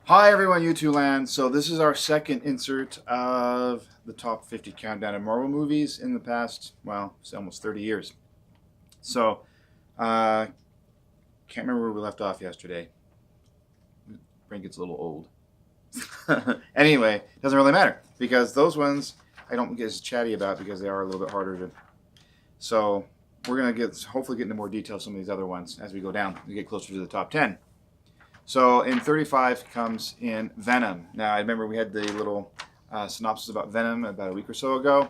Hi everyone, YouTube land. So this is our second insert of the top 50 countdown of Marvel movies in the past, well, it's almost 30 years. So, can't remember where we left off yesterday. Brain gets a little old. Anyway, doesn't really matter because those ones I don't get as chatty about because they are a little bit harder to. So we're gonna hopefully get into more detail some of these other ones as we go down and get closer to the top 10. So in 35 comes in Venom. Now I remember we had the little synopsis about Venom about a week or so ago.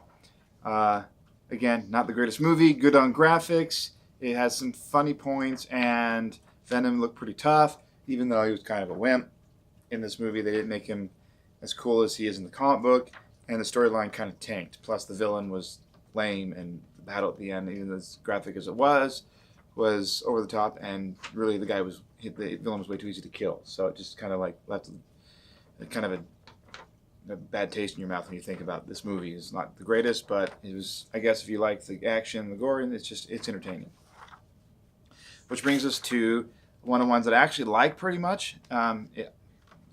Uh, Again, not the greatest movie, good on graphics. It has some funny points, and Venom looked pretty tough, even though he was kind of a wimp. In this movie, they didn't make him as cool as he is in the comic book, and the storyline kind of tanked. Plus, the villain was lame, and the battle at the end, even as graphic as it was over the top, and really the villain was way too easy to kill. So it just kind of like left kind of a bad taste in your mouth when you think about this movie. It's not the greatest, but it was. I guess if you like the action, the gore, it's entertaining. Which brings us to one of the ones that I actually like pretty much. A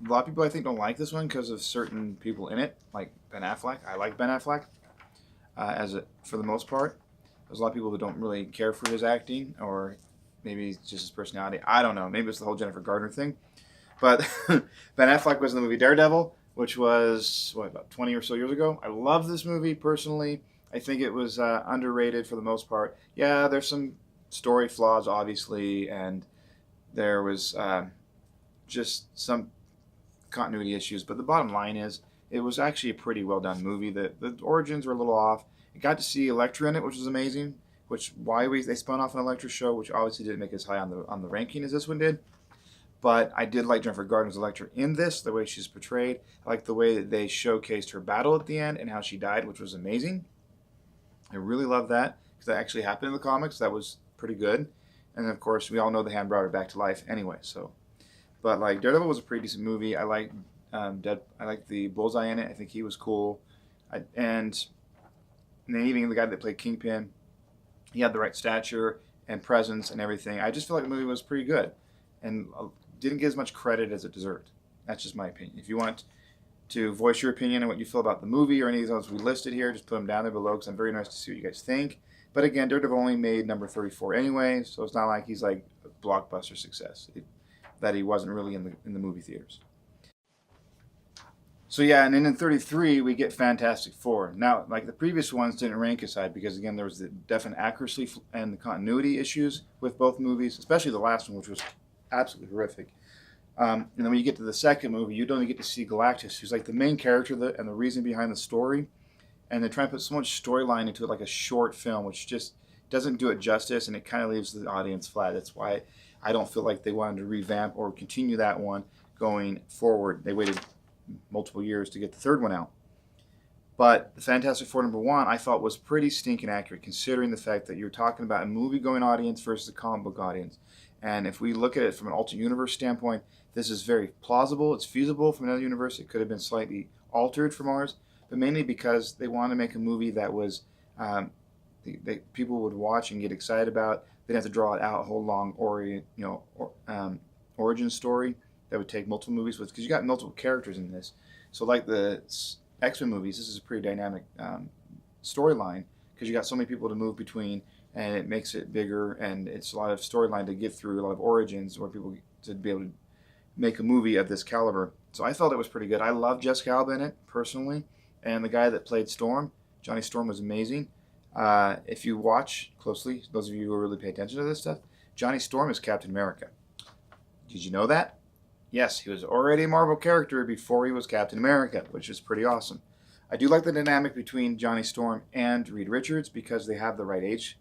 lot of people I think don't like this one because of certain people in it, like Ben Affleck. I like Ben Affleck for the most part. There's a lot of people who don't really care for his acting, or maybe it's just his personality. I don't know. Maybe it's the whole Jennifer Gardner thing. But Ben Affleck was in the movie Daredevil, which was about 20 or so years ago. I love this movie personally. I think it was underrated for the most part. Yeah, there's some story flaws, obviously, and there was just some continuity issues. But the bottom line is, it was actually a pretty well done movie. The origins were a little off. I got to see Elektra in it, which was amazing. They spun off an Elektra show, which obviously didn't make as high on the ranking as this one did. But I did like Jennifer Gardner's Elektra in this, the way she's portrayed. I like the way that they showcased her battle at the end and how she died, which was amazing. I really love that because that actually happened in the comics. That was pretty good. And of course, we all know the hand brought her back to life anyway. But like Daredevil was a pretty decent movie. I like the Bullseye in it. I think he was cool. And then even the guy that played Kingpin, he had the right stature and presence and everything. I just feel like the movie was pretty good, and didn't get as much credit as it deserved. That's just my opinion. If you want to voice your opinion on what you feel about the movie or any of those we listed here, just put them down there below because I'm very interested to see what you guys think. But again, Daredevil only made number 34 anyway, so it's not like he's like a blockbuster success that he wasn't really in the movie theaters. So yeah, and then in 33 we get Fantastic Four. Now, like the previous ones didn't rank as high because again there was the definite accuracy and the continuity issues with both movies, especially the last one, which was absolutely horrific. And then when you get to the second movie, you don't get to see Galactus, who's like the main character and the reason behind the story. And they try and put so much storyline into it, like a short film, which just doesn't do it justice, and it kind of leaves the audience flat. That's why I don't feel like they wanted to revamp or continue that one going forward. They waited multiple years to get the third one out. But the Fantastic Four #1 I thought was pretty stinking accurate, considering the fact that you're talking about a movie-going audience versus a comic book audience. And if we look at it from an alternate universe standpoint, this is very plausible. It's feasible from another universe. It could have been slightly altered from ours, but mainly because they wanted to make a movie that was people would watch and get excited about. They'd have to draw it out a whole long origin story that would take multiple movies with, because you got multiple characters in this. So like the X-Men movies, this is a pretty dynamic storyline because you got so many people to move between, and it makes it bigger, and it's a lot of storyline to get through, a lot of origins where people to be able to make a movie of this caliber. So I felt it was pretty good. I love Jessica Alba in it personally, and the guy that played Storm, Johnny Storm, was amazing. If you watch closely, those of you who really pay attention to this stuff, Johnny Storm is Captain America. Did you know that? Yes, he was already a Marvel character before he was Captain America, which is pretty awesome. I do like the dynamic between Johnny Storm and Reed Richards because they have the right age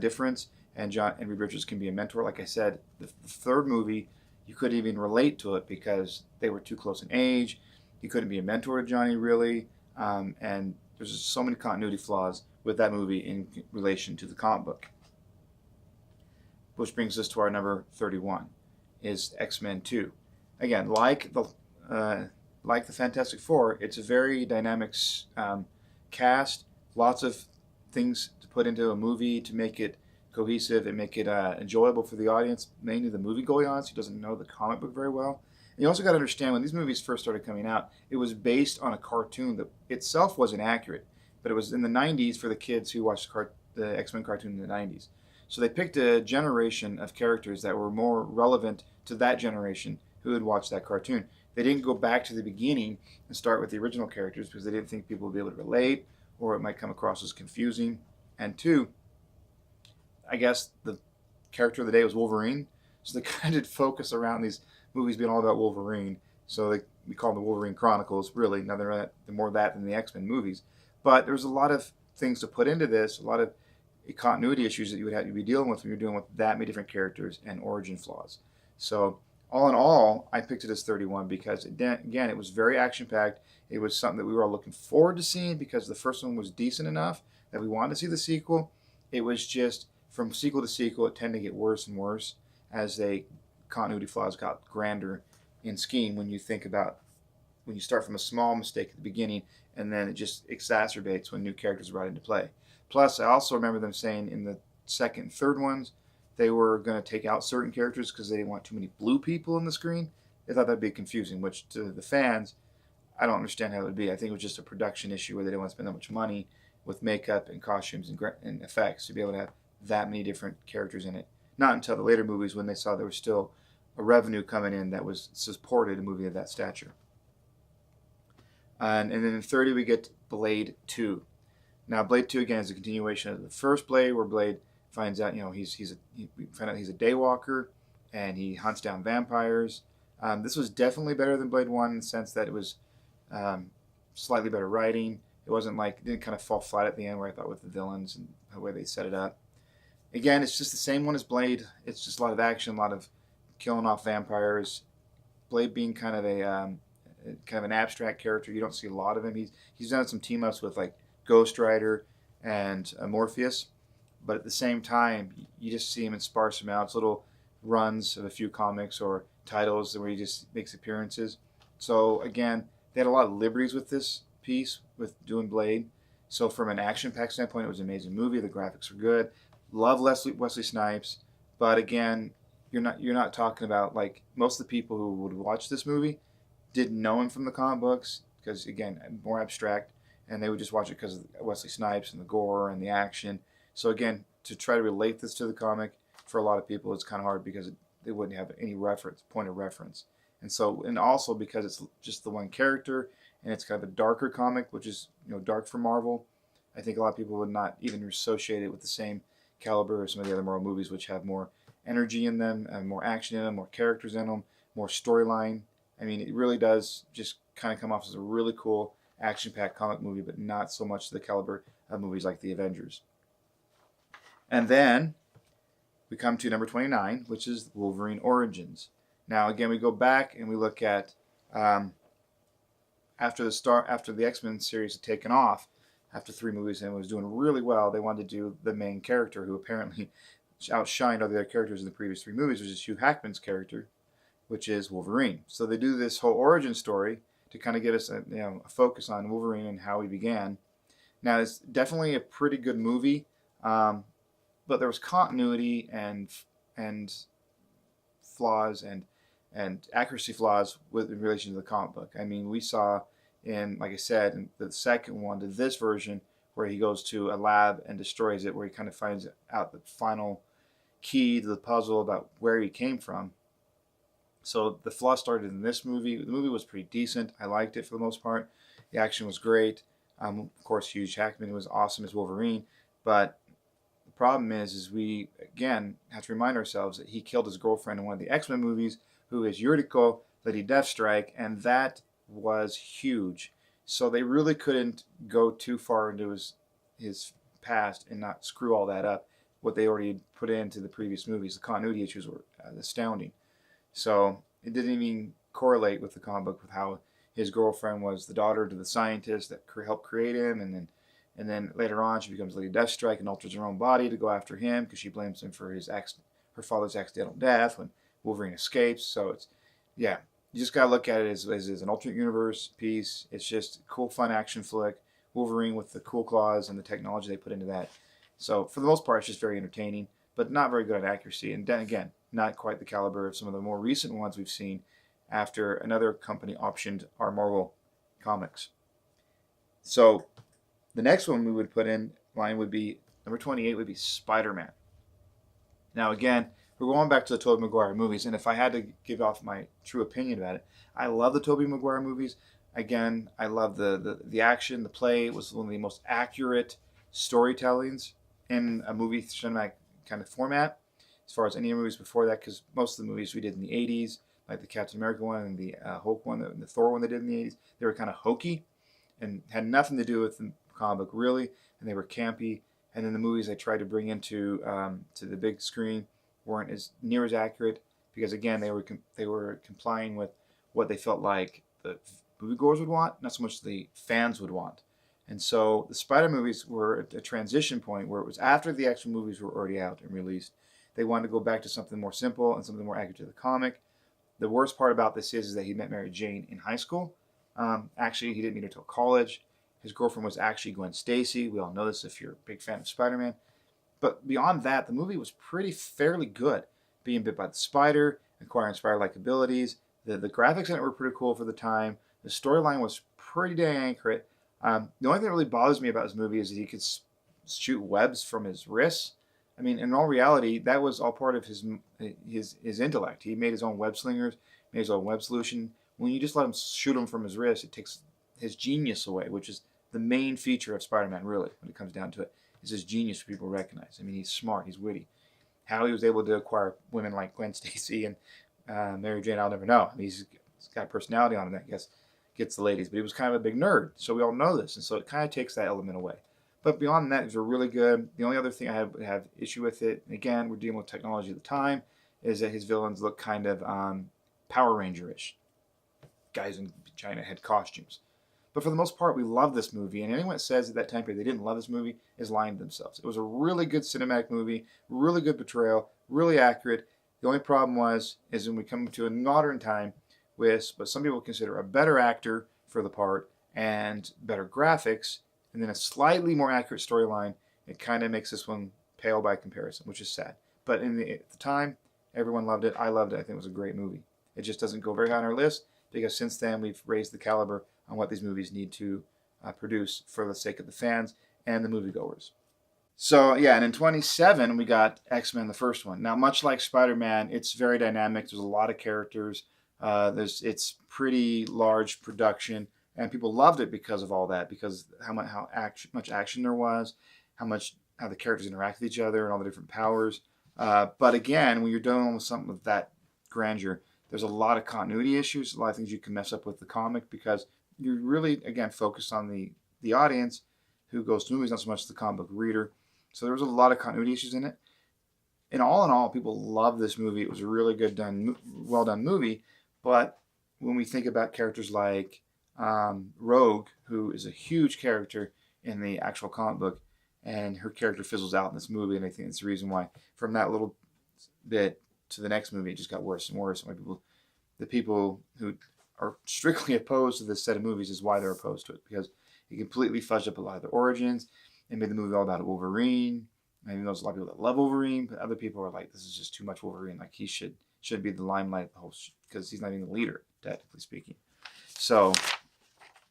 difference, and Reed Richards can be a mentor. Like I said, the third movie, you couldn't even relate to it because they were too close in age. You couldn't be a mentor to Johnny, really, and there's just so many continuity flaws with that movie in relation to the comic book. Which brings us to our number 31, is X-Men 2. Again, like the Fantastic Four, it's a very dynamic cast, lots of things to put into a movie to make it cohesive and make it enjoyable for the audience, mainly the movie-going audience who doesn't know the comic book very well. You also got to understand when these movies first started coming out, it was based on a cartoon that itself wasn't accurate, but it was in the '90s for the kids who watched the X-Men cartoon in the '90s. So they picked a generation of characters that were more relevant to that generation who had watched that cartoon. They didn't go back to the beginning and start with the original characters because they didn't think people would be able to relate or it might come across as confusing. And two, I guess the character of the day was Wolverine, so they kind of did focus around these movies being all about Wolverine. So we call them the Wolverine Chronicles. Really, now they're more of that than the X-Men movies. But there's a lot of things to put into this, a lot of continuity issues that you would have to be dealing with when you're dealing with that many different characters and origin flaws. So all in all, I picked it as 31 because again, it was very action packed. It was something that we were all looking forward to seeing because the first one was decent enough that we wanted to see the sequel. It was just from sequel to sequel, it tended to get worse and worse as they continuity flaws got grander in scheme when you think about when you start from a small mistake at the beginning and then it just exacerbates when new characters are brought into play. Plus, I also remember them saying in the second and third ones they were going to take out certain characters because they didn't want too many blue people on the screen. They thought that'd be confusing, which to the fans, I don't understand how it would be. I think it was just a production issue where they didn't want to spend that much money with makeup and costumes and effects to be able to have that many different characters in it. Not until the later movies when they saw there was still a revenue coming in that was supported a movie of that stature. And then in 30 we get Blade 2. Now Blade 2 again is a continuation of the first Blade, where Blade finds out we find out he's a daywalker and he hunts down vampires. This was definitely better than Blade 1 in the sense that it was slightly better writing. It wasn't like it didn't kind of fall flat at the end where I thought with the villains and the way they set it up. Again, it's just the same one as Blade. It's just a lot of action, a lot of killing off vampires. Blade being kind of an abstract character. You don't see a lot of him. He's done some team ups with like Ghost Rider and Morpheus, but at the same time, you just see him in sparse amounts, little runs of a few comics or titles where he just makes appearances. So again, they had a lot of liberties with this piece with doing Blade. So from an action-packed standpoint, it was an amazing movie. The graphics were good. Love Wesley Snipes, but again, you're not talking about like most of the people who would watch this movie didn't know him from the comic books because again, more abstract, and they would just watch it because of Wesley Snipes and the gore and the action. So again, to try to relate this to the comic for a lot of people, it's kind of hard because they wouldn't have any point of reference. And also because it's just the one character and it's kind of a darker comic, which is dark for Marvel. I think a lot of people would not even associate it with the same caliber as some of the other Marvel movies, which have more energy in them and more action in them, more characters in them, more storyline. I mean, it really does just kind of come off as a really cool action-packed comic movie, but not so much the caliber of movies like the Avengers. And then we come to number 29, which is Wolverine Origins. Now, again, we go back and we look at after the X-Men series had taken off, after 3 movies and was doing really well, they wanted to do the main character who apparently outshined all the other characters in the previous 3 movies, which is Hugh Jackman's character, which is Wolverine. So they do this whole origin story to kind of get us a focus on Wolverine and how he began. Now, it's definitely a pretty good movie, but there was continuity and flaws and accuracy flaws in relation to the comic book. I mean, we saw like I said, in the second one to this version, where he goes to a lab and destroys it, where he kind of finds out the final key to the puzzle about where he came from. So the flaw started in this movie. The movie was pretty decent. I liked it for the most part. The action was great. Of course, Hugh Jackman was awesome as Wolverine. But the problem is we, again, have to remind ourselves that he killed his girlfriend in one of the X-Men movies, who is Yuriko, Lady Deathstrike, and that was huge. So they really couldn't go too far into his past and not screw all that up, what they already put into the previous movies. The continuity issues were astounding. So it didn't even correlate with the comic book with how his girlfriend was the daughter to the scientist that helped create him, and then later on she becomes Lady Deathstrike and alters her own body to go after him because she blames him for her father's accidental death when Wolverine escapes. So it's you just gotta look at it as an alternate universe piece. It's just a cool, fun action flick. Wolverine with the cool claws and the technology they put into that. So for the most part, it's just very entertaining, but not very good at accuracy. And then again, not quite the caliber of some of the more recent ones we've seen after another company optioned our Marvel comics. So the next one we would put in line would be number 28 would be Spider-Man. Now again, we're going back to the Tobey Maguire movies, and if I had to give off my true opinion about it, I love the Tobey Maguire movies. Again, I love the action, the play. It was one of the most accurate storytellings in a movie cinematic kind of format, as far as any movies before that, because most of the movies we did in the 80s, like the Captain America one and the Hulk one and the Thor one they did in the 80s, they were kind of hokey and had nothing to do with the comic book really, and they were campy. And then the movies they tried to bring into to the big screen weren't as near as accurate because again they were complying with what they felt like the moviegoers would want, not so much the fans would want. And so the Spider movies were a transition point where it was after the action movies were already out and released. They wanted to go back to something more simple and something more accurate to the comic. The worst part about this is that he met Mary Jane in high school. Actually, he didn't meet her till college. His girlfriend was actually Gwen Stacy. We all know this if you're a big fan of Spider-Man. But beyond that, the movie was fairly good. Being bit by the spider, acquiring spider-like abilities. The graphics in it were pretty cool for the time. The storyline was pretty dang accurate. The only thing that really bothers me about this movie is that he could shoot webs from his wrists. I mean, in all reality, that was all part of his intellect. He made his own web slingers, made his own web solution. When you just let him shoot them from his wrist, it takes his genius away, which is the main feature of Spider-Man, really, when it comes down to it, is his genius people recognize. I mean, he's smart, he's witty. How he was able to acquire women like Gwen Stacy and Mary Jane, I'll never know. I mean, he's got a personality on him that I guess gets the ladies, but he was kind of a big nerd, so we all know this, and so it kind of takes that element away. But beyond that, it was really good. The only other thing I have issue with it, and again, we're dealing with technology at the time, is that his villains look kind of Power Ranger-ish. Guys in giant head costumes. But for the most part, we love this movie, and anyone that says at that time period they didn't love this movie is lying to themselves. It was a really good cinematic movie, really good portrayal, really accurate. The only problem is when we come to a modern time with what some people consider a better actor for the part and better graphics, and then a slightly more accurate storyline, it kind of makes this one pale by comparison, which is sad. But at the time, everyone loved it. I loved it. I think it was a great movie. It just doesn't go very high on our list because since then we've raised the caliber on what these movies need to produce for the sake of the fans and the moviegoers. So yeah, and in 27 we got X-Men, the first one. Now, much like Spider-Man, it's very dynamic. There's a lot of characters. It's pretty large production, and people loved it because of all that, because much action there was, how the characters interact with each other, and all the different powers. But again, when you're dealing with something with that grandeur, there's a lot of continuity issues, a lot of things you can mess up with the comic because you're really, again, focused on the audience who goes to movies, not so much the comic book reader. So there was a lot of continuity issues in it. And all in all, people love this movie. It was a really well done movie. But when we think about characters like Rogue, who is a huge character in the actual comic book, and her character fizzles out in this movie, and I think that's the reason why from that little bit to the next movie, it just got worse and worse. The people who are strictly opposed to this set of movies is why they're opposed to it, because it completely fudged up a lot of the origins and made the movie all about Wolverine. I mean, there's a lot of people that love Wolverine, but other people are like, this is just too much Wolverine. Like, he shouldn't be the limelight of the whole because he's not even the leader, technically speaking. So,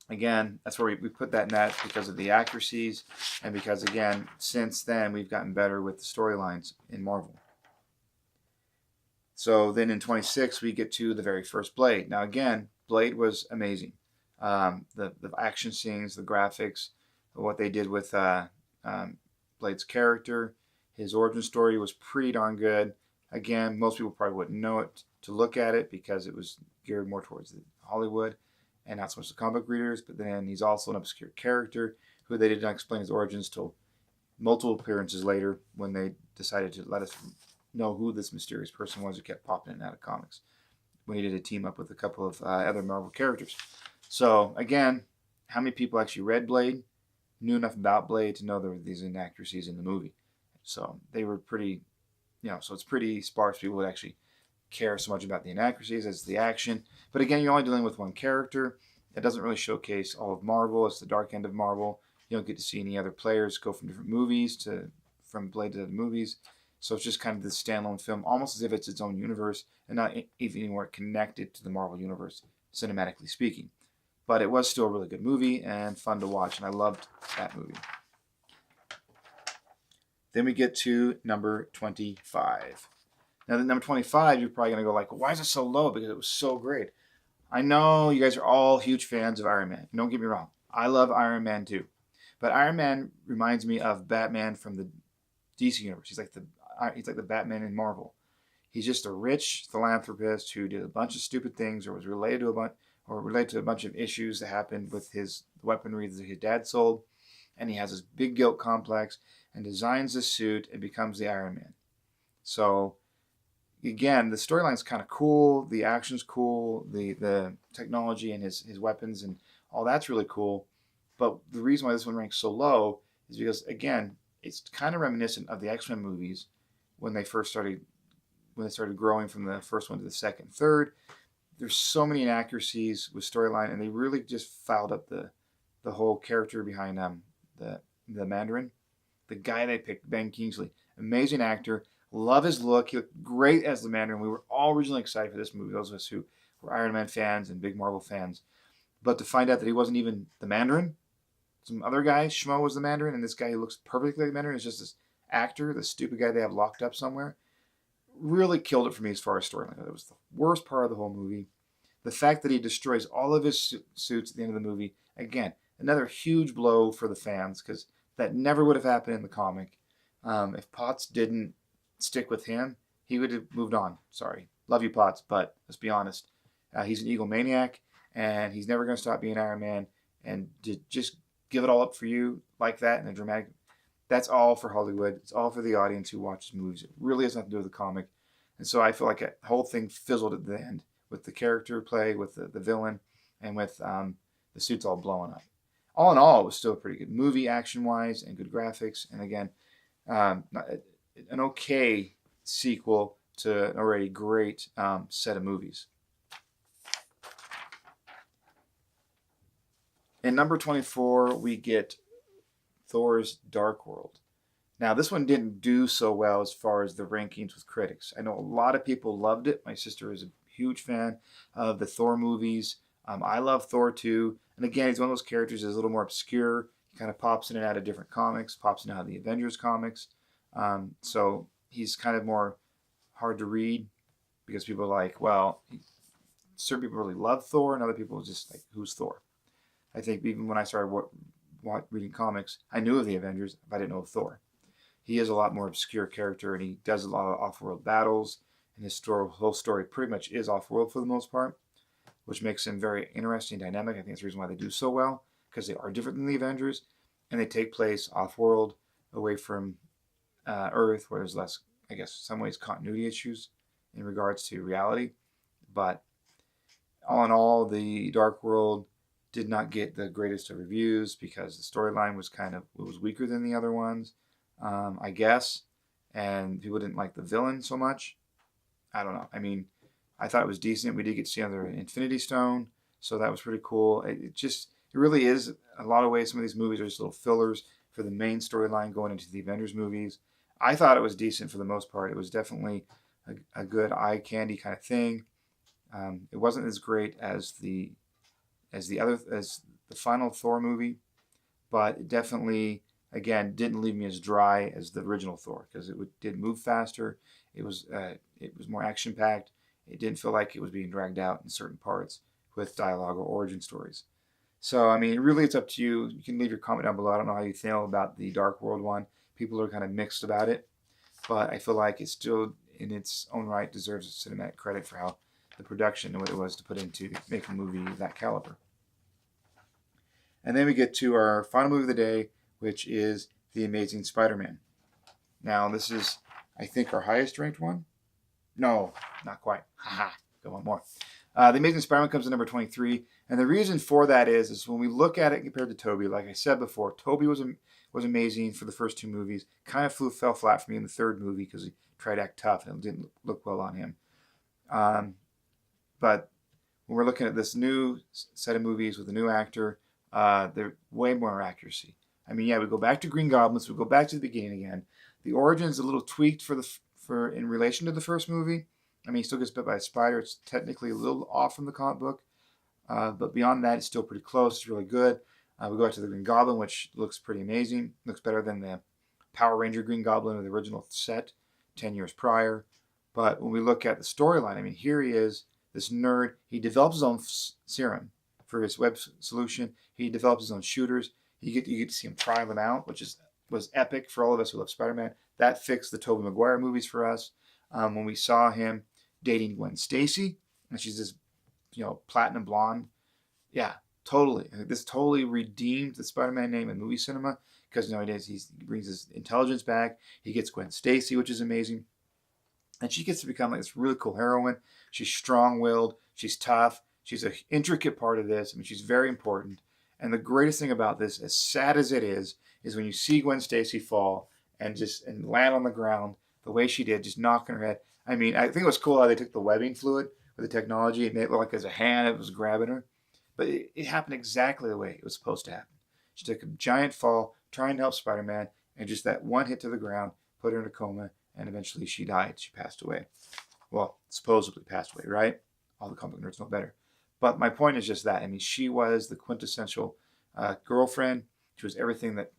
again, that's where we put that in that because of the accuracies and because, again, since then, we've gotten better with the storylines in Marvel. So then in 26, we get to the very first Blade. Now, again, Blade was amazing. The action scenes, the graphics, what they did with Blade's character, his origin story was pretty darn good. Again, most people probably wouldn't know it to look at it because it was geared more towards Hollywood and not so much the comic book readers. But then he's also an obscure character who they did not explain his origins till multiple appearances later when they decided to let us know who this mysterious person was who kept popping in and out of comics when he did a team up with a couple of other Marvel characters. So again, how many people actually read Blade, knew enough about Blade to know there were these inaccuracies in the movie? So they were pretty, so it's pretty sparse. People would actually care so much about the inaccuracies as the action. But again, you're only dealing with one character. It doesn't really showcase all of Marvel. It's the dark end of Marvel. You don't get to see any other players go from different movies from Blade to other movies. So it's just kind of this standalone film, almost as if it's its own universe and not even anywhere connected to the Marvel universe, cinematically speaking. But it was still a really good movie and fun to watch, and I loved that movie. Then we get to number 25. Now, the number 25, you're probably going to go like, why is it so low? Because it was so great. I know you guys are all huge fans of Iron Man. Don't get me wrong. I love Iron Man too. But Iron Man reminds me of Batman from the DC universe. He's like the Batman in Marvel. He's just a rich philanthropist who did a bunch of stupid things or was related to a bunch of issues that happened with his weaponry that his dad sold. And he has this big guilt complex and designs this suit and becomes the Iron Man. So again, the storyline's kind of cool, the action's cool, the technology and his weapons and all that's really cool. But the reason why this one ranks so low is because, again, it's kind of reminiscent of the X-Men movies when they started growing from the first one to the second, third. There's so many inaccuracies with storyline, and they really just fouled up the whole character behind the Mandarin. The guy they picked, Ben Kingsley, amazing actor. Love his look. He looked great as the Mandarin. We were all originally excited for this movie, those of us who were Iron Man fans and big Marvel fans. But to find out that he wasn't even the Mandarin, some other guy, Schmo, was the Mandarin, and this guy who looks perfectly like the Mandarin is just this actor, the stupid guy they have locked up somewhere, really killed it for me as far as storyline. It was the worst part of the whole movie. The fact that he destroys all of his suits at the end of the movie, again, another huge blow for the fans, because that never would have happened in the comic. If Potts didn't stick with him, he would have moved on. Sorry. Love you, Potts, but let's be honest. He's an egomaniac, and he's never going to stop being Iron Man. And to just give it all up for you like that in a dramatic... That's all for Hollywood. It's all for the audience who watches movies. It really has nothing to do with the comic. And so I feel like the whole thing fizzled at the end with the character play, with the villain, and with the suits all blowing up. All in all, it was still a pretty good movie action-wise and good graphics. And again, an okay sequel to an already great set of movies. In number 24, we get Thor's Dark World. Now, this one didn't do so well as far as the rankings with critics. I know a lot of people loved it. My sister is a huge fan of the Thor movies. I love Thor too. And again, he's one of those characters that's a little more obscure. He kind of pops in and out of different comics, pops in and out of the Avengers comics. So he's kind of more hard to read because people are like, well, certain people really love Thor and other people just like, who's Thor? I think even when I started reading comics, I knew of the Avengers, but I didn't know of Thor. He is a lot more obscure character, and he does a lot of off-world battles, and his whole story pretty much is off-world for the most part, which makes him very interesting, dynamic. I think that's the reason why they do so well, because they are different than the Avengers, and they take place off-world, away from Earth, where there's less, I guess, in some ways, continuity issues in regards to reality. But all in all, the Dark World did not get the greatest of reviews because the storyline was weaker than the other ones, I guess, and people didn't like the villain so much. I don't know. I mean, I thought it was decent. We did get to see another Infinity Stone, so that was pretty cool. It really is, a lot of ways, some of these movies are just little fillers for the main storyline going into the Avengers movies. I thought it was decent for the most part. It was definitely a good eye candy kind of thing. It wasn't as great as the final Thor movie, but it definitely, again, didn't leave me as dry as the original Thor because it did move faster. It was more action packed. It didn't feel like it was being dragged out in certain parts with dialogue or origin stories. So I mean, really, it's up to you. You can leave your comment down below. I don't know how you feel about the Dark World one. People are kind of mixed about it, but I feel like it still, in its own right, deserves a cinematic credit for how the production and what it was to put into make a movie of that caliber. And then we get to our final movie of the day, which is The Amazing Spider-Man. Now, this is, I think, our highest ranked one. No, not quite. Haha, got one more. The Amazing Spider-Man comes in number 23, and the reason for that is when we look at it compared to Tobey, like I said before, Tobey was amazing for the first two movies. Kind of fell flat for me in the third movie because he tried to act tough and it didn't look well on him. But when we're looking at this new set of movies with a new actor, they're way more accuracy. I mean, yeah, we go back to Green Goblin, so we go back to the beginning again. The origin is a little tweaked for in relation to the first movie. I mean, he still gets bit by a spider. It's technically a little off from the comic book, but beyond that, it's still pretty close. It's really good. We go out to the Green Goblin, which looks pretty amazing. Looks better than the Power Ranger Green Goblin of the original set 10 years prior. But when we look at the storyline, I mean, here he is, this nerd. He develops his own serum for his web solution. He develops his own shooters. You get to see him try them out, which was epic for all of us who love Spider-Man. That fixed the Tobey Maguire movies for us. When we saw him dating Gwen Stacy, and she's this, platinum blonde. Yeah, totally. This totally redeemed the Spider-Man name in movie cinema because he brings his intelligence back. He gets Gwen Stacy, which is amazing. And she gets to become like this really cool heroine. She's strong-willed. She's tough. She's an intricate part of this. I mean, she's very important. And the greatest thing about this, as sad as it is when you see Gwen Stacy fall and land on the ground the way she did, just knocking her head. I mean, I think it was cool how they took the webbing fluid with the technology and made it look like as a hand it was grabbing her. But it happened exactly the way it was supposed to happen. She took a giant fall trying to help Spider-Man, and just that one hit to the ground put her in a coma, and eventually she died. She passed away. Well, supposedly passed away, right? All the comic nerds know better. But my point is just that. I mean, she was the quintessential girlfriend. She was everything that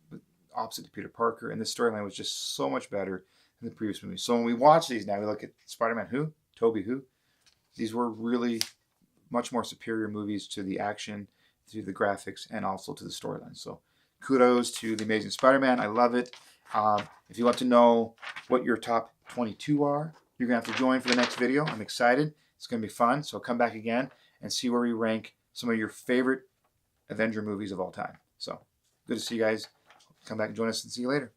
opposite to Peter Parker, and this storyline was just so much better than the previous movie. So when we watch these now, we look at Spider-Man who? Tobey who? These were really much more superior movies to the action, to the graphics, and also to the storyline. So kudos to The Amazing Spider-Man. I love it. If you want to know what your top 22 are, you're going to have to join for the next video. I'm excited. It's going to be fun. So come back again and see where we rank some of your favorite Avenger movies of all time. So good to see you guys. Come back and join us and see you later.